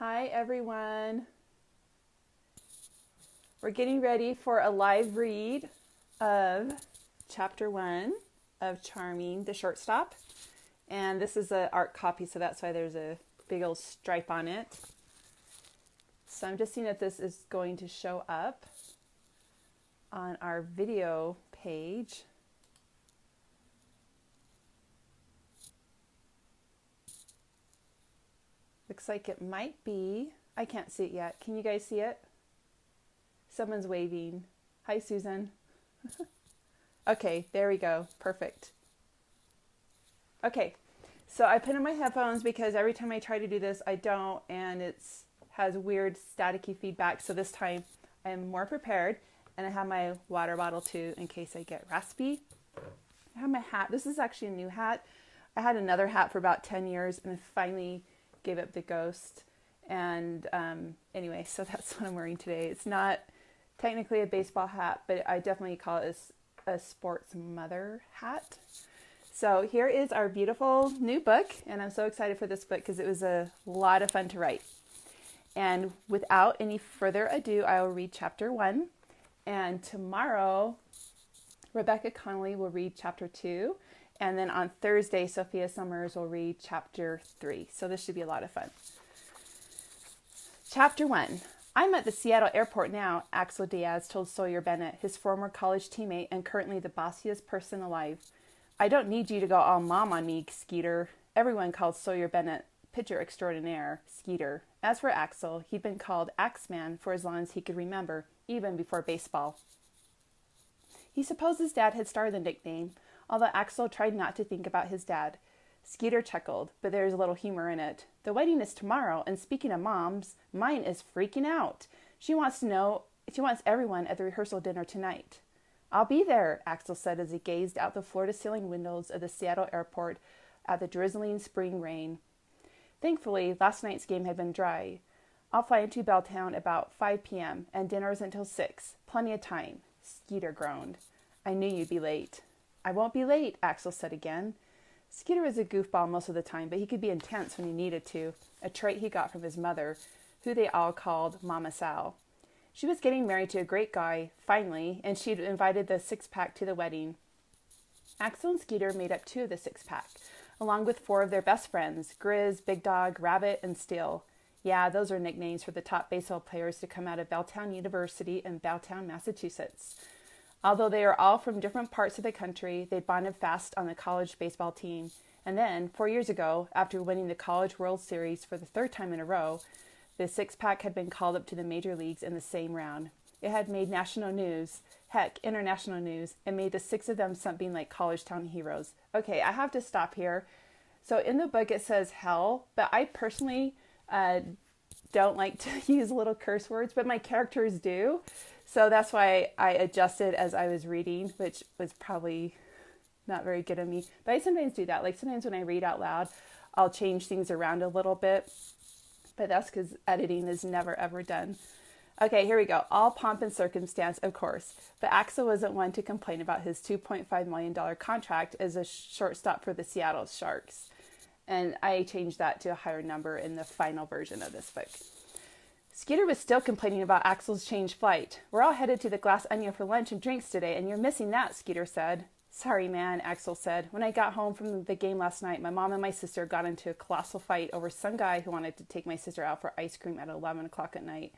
Hi everyone. We're getting ready for a live read of chapter 1 of Charming the Shortstop. And this is an art copy, so that's why there's a big old stripe on it. So I'm just seeing if this is going to show up on our video page. Looks like it might be. I can't see it yet. Can you guys see it? Someone's waving. Hi, Susan. Okay, there we go. Perfect. Okay, so I put in my headphones because every time I try to do this, I don't, and it has weird staticky feedback. So this time I am more prepared, and I have my water bottle too in case I get raspy. I have my hat. This is actually a new hat. I had another hat for about 10 years and I finally gave up the ghost. And anyway, so that's what I'm wearing today. It's not technically a baseball hat, but I definitely call it a sports mother hat. So here is our beautiful new book, and I'm so excited for this book because it was a lot of fun to write. And without any further ado, I will read chapter 1, and tomorrow Rebecca Connolly will read chapter 2, and then on Thursday Sophia Summers will read chapter 3. So this should be a lot of fun. Chapter 1. I'm at the Seattle airport now, Axel Diaz told Sawyer Bennett, his former college teammate and currently the bossiest person alive. I don't need you to go all mom on me, Skeeter. Everyone called Sawyer Bennett pitcher extraordinaire, Skeeter. As for Axel, he'd been called Axeman for as long as he could remember, even before baseball. He supposed his dad had started the nickname, although Axel tried not to think about his dad. Skeeter chuckled, but there is a little humor in it. The wedding is tomorrow, and speaking of moms, mine is freaking out. She wants everyone at the rehearsal dinner tonight. I'll be there, Axel said as he gazed out the floor-to-ceiling windows of the Seattle airport at the drizzling spring rain. Thankfully, last night's game had been dry. I'll fly into Belltown about 5 p.m., and dinner is until 6. Plenty of time, Skeeter groaned. I knew you'd be late. I won't be late, Axel said again. Skeeter was a goofball most of the time, but he could be intense when he needed to, a trait he got from his mother, who they all called Mama Sal. She was getting married to a great guy, finally, and she'd invited the six-pack to the wedding. Axel and Skeeter made up 2 of the six-pack, along with 4 of their best friends, Grizz, Big Dog, Rabbit, and Steel. Yeah, those are nicknames for the top baseball players to come out of Belltown University in Belltown, Massachusetts. Although they are all from different parts of the country, they bonded fast on the college baseball team. And then, 4 years ago, after winning the College World Series for the 3rd time in a row, the six-pack had been called up to the major leagues in the same round. It had made national news, heck, international news, and made the 6 of them something like college town heroes. Okay, I have to stop here. So in the book it says hell, but I personally don't like to use little curse words, but my characters do. So that's why I adjusted as I was reading, which was probably not very good of me. But I sometimes do that. Like sometimes when I read out loud, I'll change things around a little bit. But that's because editing is never, ever done. Okay, here we go. All pomp and circumstance, of course. But Axel wasn't one to complain about his $2.5 million contract as a shortstop for the Seattle Sharks. And I changed that to a higher number in the final version of this book. Skeeter was still complaining about Axel's changed flight. We're all headed to the Glass Onion for lunch and drinks today, and you're missing that, Skeeter said. Sorry, man, Axel said. When I got home from the game last night, my mom and my sister got into a colossal fight over some guy who wanted to take my sister out for ice cream at 11 o'clock at night.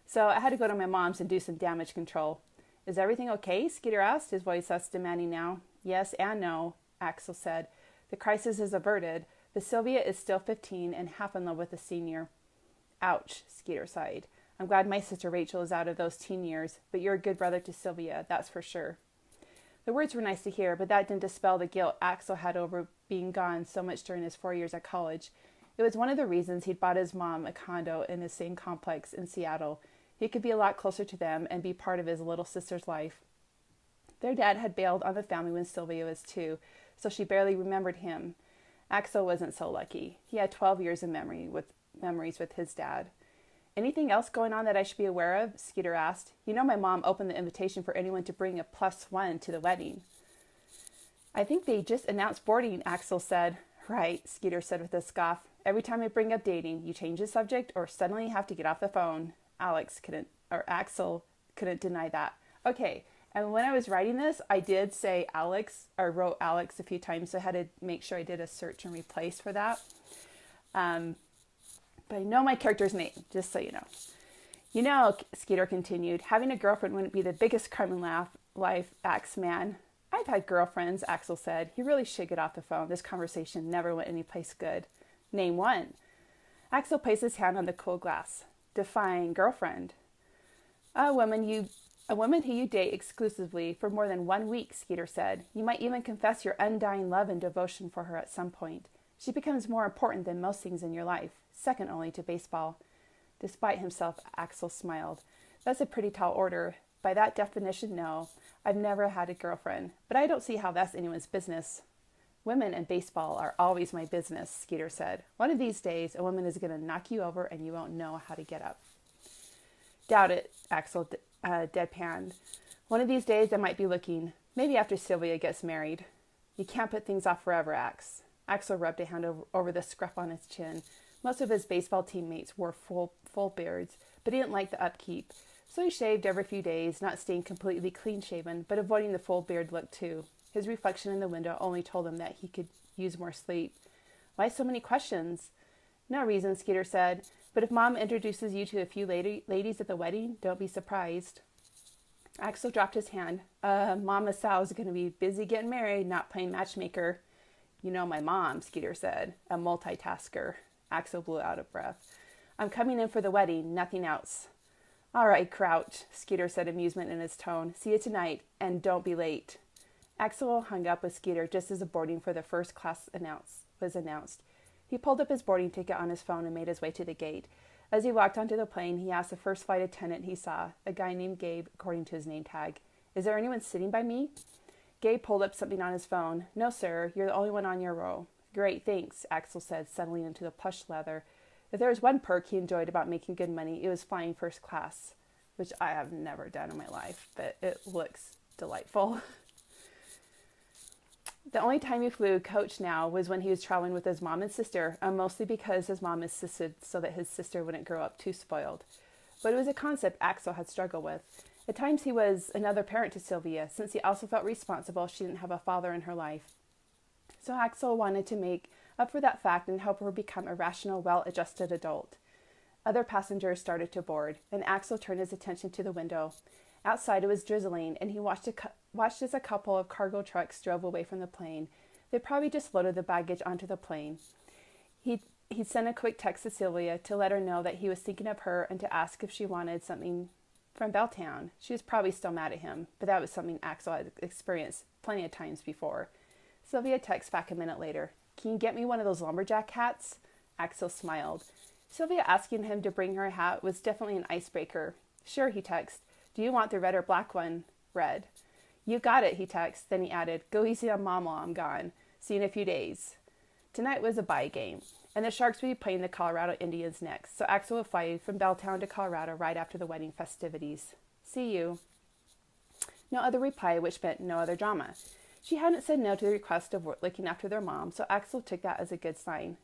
So I had to go to my mom's and do some damage control. Is everything okay? Skeeter asked, his voice less demanding now. Yes and no, Axel said. The crisis is averted, but Sylvia is still 15 and half in love with a senior. Ouch, Skeeter sighed. I'm glad my sister Rachel is out of those teen years, but you're a good brother to Sylvia, that's for sure. The words were nice to hear, but that didn't dispel the guilt Axel had over being gone so much during his 4 years at college. It was one of the reasons he'd bought his mom a condo in the same complex in Seattle. He could be a lot closer to them and be part of his little sister's life. Their dad had bailed on the family when Sylvia was 2, so she barely remembered him. Axel wasn't so lucky. He had 12 years of memories with his dad. Anything else going on that I should be aware of? Skeeter asked. You know my mom opened the invitation for anyone to bring a +1 to the wedding. I think they just announced boarding, Axel said. Right, Skeeter said with a scoff. Every time I bring up dating, you change the subject or suddenly have to get off the phone. Axel couldn't deny that. Okay, and when I was writing this, I did say Alex, or wrote Alex a few times, so I had to make sure I did a search and replace for that. But I know my character's name, just so you know. You know, Skeeter continued, having a girlfriend wouldn't be the biggest crime in life, Axeman. I've had girlfriends, Axel said. You really should get off the phone. This conversation never went anyplace good. Name one. Axel placed his hand on the cool glass. Define girlfriend. A woman who you date exclusively for more than 1 week, Skeeter said. You might even confess your undying love and devotion for her at some point. She becomes more important than most things in your life, second only to baseball. Despite himself, Axel smiled. That's a pretty tall order. By that definition, no. I've never had a girlfriend, but I don't see how that's anyone's business. Women and baseball are always my business, Skeeter said. One of these days, a woman is going to knock you over and you won't know how to get up. Doubt it, Axel deadpanned. One of these days I might be looking, maybe after Sophia gets married. You can't put things off forever, Ax. Axel rubbed a hand over the scruff on his chin. Most of his baseball teammates wore full beards, but he didn't like the upkeep. So he shaved every few days, not staying completely clean-shaven, but avoiding the full beard look too. His reflection in the window only told him that he could use more sleep. Why so many questions? No reason, Skeeter said. But if Mom introduces you to a few ladies at the wedding, don't be surprised. Axel dropped his hand. Mama Sal's going to be busy getting married, not playing matchmaker. You know my mom, Skeeter said. A multitasker. Axel blew out of breath. I'm coming in for the wedding, nothing else. All right, Crouch, Skeeter said, amusement in his tone. See you tonight, and don't be late. Axel hung up with Skeeter just as the boarding for the first class was announced. He pulled up his boarding ticket on his phone and made his way to the gate. As he walked onto the plane, he asked the first flight attendant he saw, a guy named Gabe, according to his name tag, Is there anyone sitting by me? Gabe pulled up something on his phone. No, sir, you're the only one on your row. Great, thanks, Axel said, settling into the plush leather. If there was one perk he enjoyed about making good money, it was flying first class, which I have never done in my life, but it looks delightful. The only time he flew coach now was when he was traveling with his mom and sister, mostly because his mom insisted so that his sister wouldn't grow up too spoiled. But it was a concept Axel had struggled with. At times he was another parent to Sophia, since he also felt responsible she didn't have a father in her life. So Axel wanted to make up for that fact and help her become a rational, well-adjusted adult. Other passengers started to board, and Axel turned his attention to the window. Outside it was drizzling, and he watched as a couple of cargo trucks drove away from the plane. They probably just loaded the baggage onto the plane. He sent a quick text to Sylvia to let her know that he was thinking of her and to ask if she wanted something from Belltown. She was probably still mad at him, but that was something Axel had experienced plenty of times before. Sylvia texted back a minute later. Can you get me one of those lumberjack hats? Axel smiled. Sylvia asking him to bring her a hat was definitely an icebreaker. Sure, he texted. Do you want the red or black one? Red. You got it, he texted. Then he added, Go easy on Mom while I'm gone. See you in a few days. Tonight was a bye game, and the Sharks would be playing the Colorado Indians next, so Axel would fly from Belltown to Colorado right after the wedding festivities. See you. No other reply, which meant no other drama. She hadn't said no to the request of looking after their mom, so Axel took that as a good sign.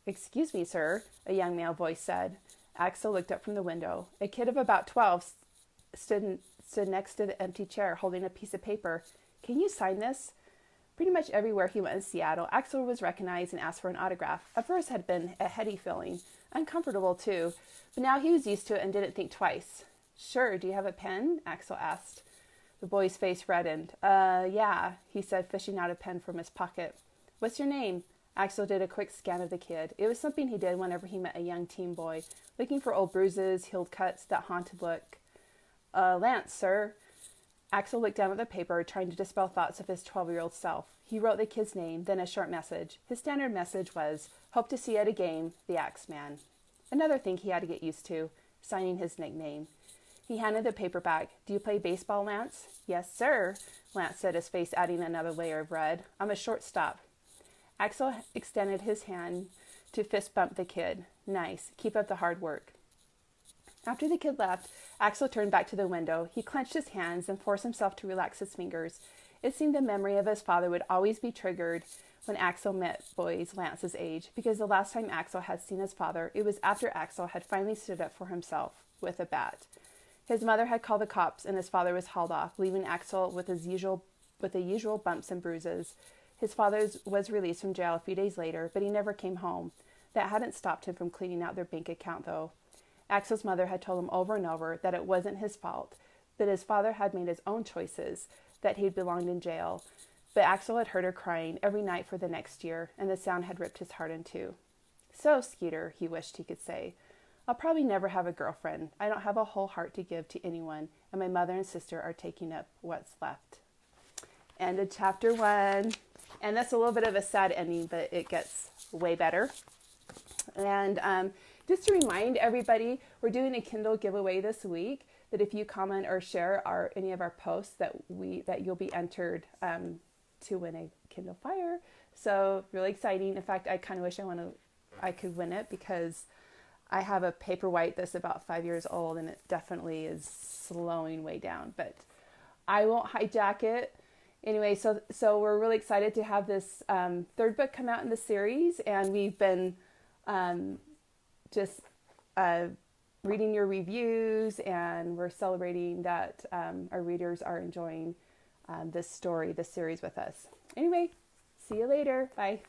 Excuse me, sir, a young male voice said. Axel looked up from the window. A kid of about 12 stood next to the empty chair, holding a piece of paper. Can you sign this? Pretty much everywhere he went in Seattle, Axel was recognized and asked for an autograph. At first had been a heady feeling, uncomfortable too, but now he was used to it and didn't think twice. Sure, do you have a pen? Axel asked. The boy's face reddened. Yeah, he said, fishing out a pen from his pocket. What's your name? Axel did a quick scan of the kid. It was something he did whenever he met a young teen boy, looking for old bruises, healed cuts, that haunted look. Lance, sir. Axel looked down at the paper, trying to dispel thoughts of his 12-year-old self. He wrote the kid's name, then a short message. His standard message was, Hope to see you at a game, the Axeman. Another thing he had to get used to, signing his nickname. He handed the paper back. Do you play baseball, Lance? Yes, sir, Lance said, his face adding another layer of red. I'm a shortstop. Axel extended his hand to fist bump the kid. Nice. Keep up the hard work. After the kid left, Axel turned back to the window. He clenched his hands and forced himself to relax his fingers. It seemed the memory of his father would always be triggered when Axel met boys Lance's age, because the last time Axel had seen his father, it was after Axel had finally stood up for himself with a bat. His mother had called the cops, and his father was hauled off, leaving Axel with the usual bumps and bruises. His father was released from jail a few days later, but he never came home. That hadn't stopped him from cleaning out their bank account, though. Axel's mother had told him over and over that it wasn't his fault, that his father had made his own choices, that he'd belonged in jail. But Axel had heard her crying every night for the next year, and the sound had ripped his heart in two. So, Skeeter, he wished he could say, I'll probably never have a girlfriend. I don't have a whole heart to give to anyone, and my mother and sister are taking up what's left. End of chapter 1. And that's a little bit of a sad ending, but it gets way better. And just to remind everybody, we're doing a Kindle giveaway this week, that if you comment or share any of our posts, that you'll be entered to win a Kindle Fire. So really exciting. In fact, I kind of wish I could win it, because I have a Paperwhite that's about 5 years old, and it definitely is slowing way down, but I won't hijack it. Anyway, so we're really excited to have this third book come out in the series, and we've been reading your reviews, and we're celebrating that our readers are enjoying this series with us. Anyway, see you later. Bye.